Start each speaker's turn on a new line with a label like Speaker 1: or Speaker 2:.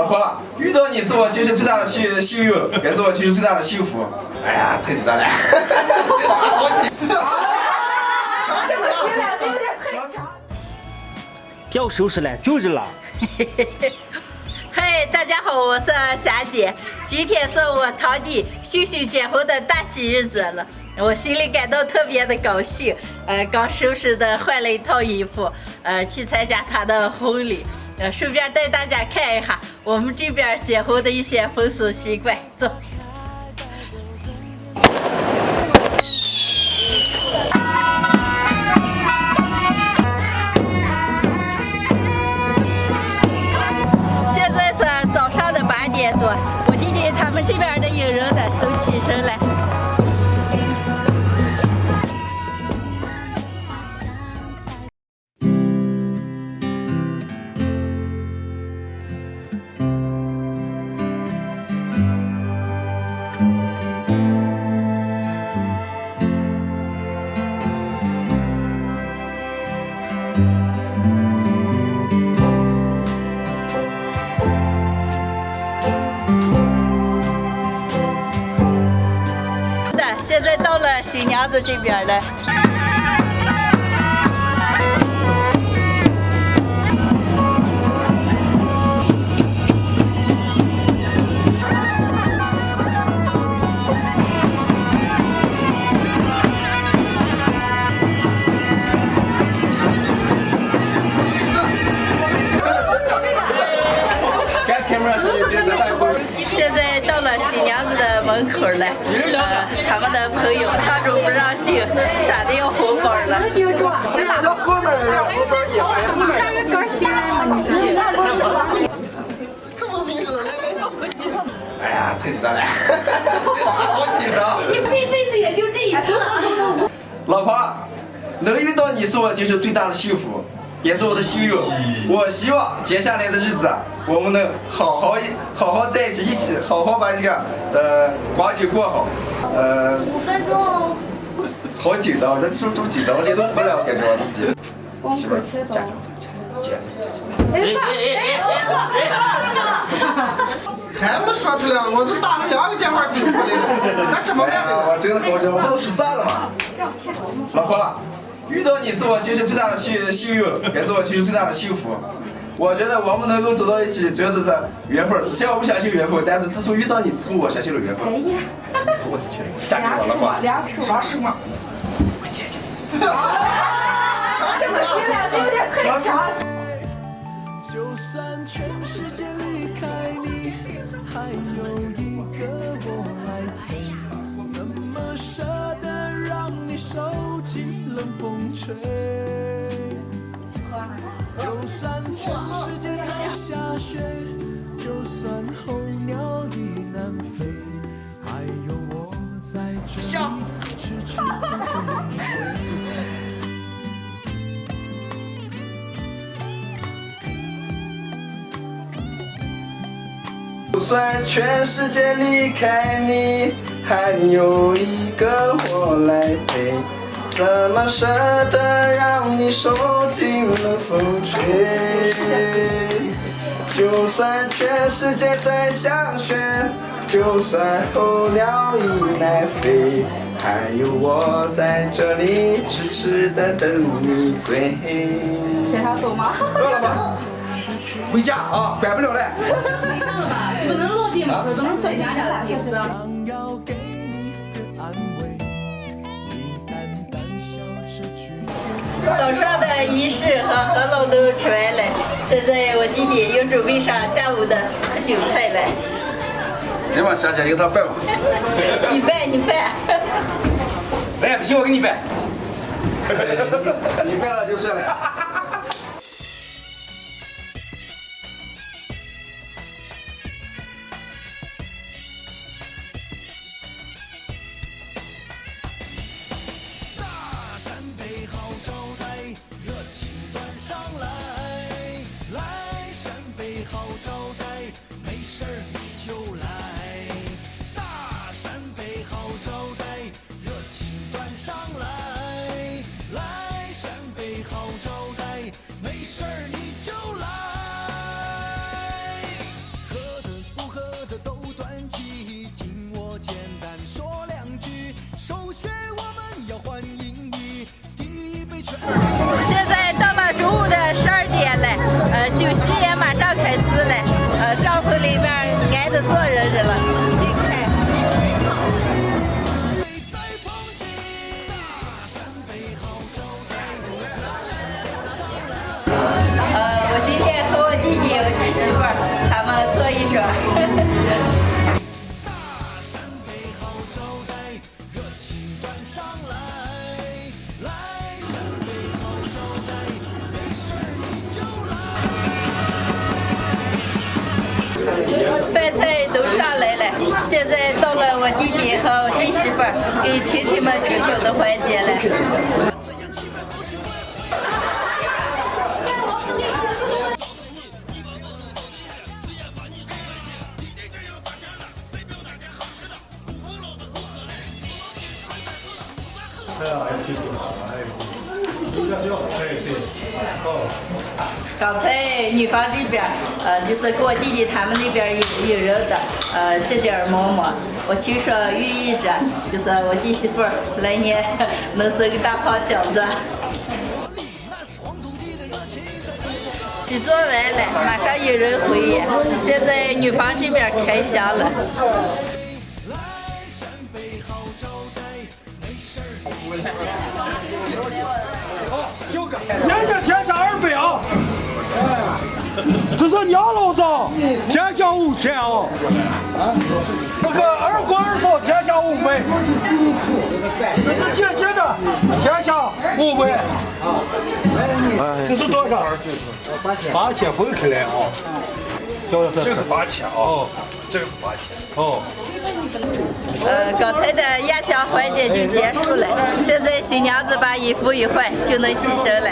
Speaker 1: 老婆，遇到你是我今生最大的幸运，也是我今生最大的幸福。哎呀，太紧张了。
Speaker 2: 这个学两句有点太强。
Speaker 3: 要收拾了，就是了。
Speaker 4: 嗨，大家好，我是霞姐。今天是我堂弟秀秀结婚的大喜日子了，我心里感到特别的高兴。刚收拾的换了一套衣服，去参加他的婚礼。顺便带大家看一下我们这边结婚的一些风俗习惯。走。现在是早上的8点多，我弟弟他们这边的影人呢都起身了。现在到了新娘子这边了。现在到了新娘子的门口了，他们的朋友当众不让进，傻的要红包了。
Speaker 1: 这样叫后面的人红包也没。
Speaker 2: 让人高兴吗？你
Speaker 1: 哎呀，太紧张了。好紧张。
Speaker 4: 你这辈子也就这一次。
Speaker 1: 老婆，能遇到你是我今生最大的幸福，也是我的幸运。我希望接下来的日子，我们能好好在一起，一起好好把这个光景过好。
Speaker 2: 5分钟。
Speaker 1: 好紧张，这么紧张，我脸都红了，我感觉我自己。
Speaker 2: 往口切刀。
Speaker 5: 还没说出来，我都打了2个电话进屋来了，那怎么办呢？
Speaker 1: 我真的好紧张，我不都失散了吗？老婆，遇到你是我今生最大的幸运，也是我今生最大的幸福。我觉得我们能够走到一起，真的是缘分。之前我不相信缘分，但是自从遇到你之后，我相信了缘分。我去，嫁给我了吧？
Speaker 5: 啥什么？
Speaker 1: 姐。
Speaker 2: 这个学两句有点太强。
Speaker 6: 就算全世界离开你，还有一个我来陪，怎么舍得让你受尽冷风吹？就算全世界在下雪，就算候鸟已南飞，还有我在这里痴痴地等你回。
Speaker 1: 就算全世界离开你，还有一个我来陪，怎么舍得让你受尽了风吹？就算全世界在下雪，就算候鸟已南飞，还有我在这里痴痴地等你追。
Speaker 2: 牵他走吗？
Speaker 1: 走了吧，回家啊，管不了了。
Speaker 2: 不能落地吗？不能小心点了，小心点。
Speaker 6: 想要给你的安慰，你淡淡笑着拒绝。
Speaker 4: 早上的仪式和贺老都吃完了，现在我弟弟又准备上下午的酒菜了。
Speaker 1: 来吧，小姐，有啥办吧？
Speaker 4: 你办。
Speaker 1: 来，不行我给你办。你办了就是了。
Speaker 6: 上来，来山北好招待。
Speaker 4: 帐篷里面挨着坐人去了，请看。我今天和我弟弟、我弟媳妇儿他们坐一桌。饭菜都上来了，现在到了我弟弟和我弟媳妇儿给亲戚们敬酒的环节了。刚才女方这边，就是给我弟弟他们那边有人的，接点馍馍。我听说寓意着，就是我弟媳妇儿来年能生个大胖小子。洗做完了，马上有人回宴，现在女方这边开箱了。
Speaker 7: 人家天下200啊！这是娘老子，天下5千啊！那个2锅2嫂天下500，这是姐姐的天下500。这是多少？8000分开来啊！这个是8000啊，这个是8000哦。
Speaker 4: 刚才的压箱环节就结束了，现在新娘子把衣服一换就能起身了。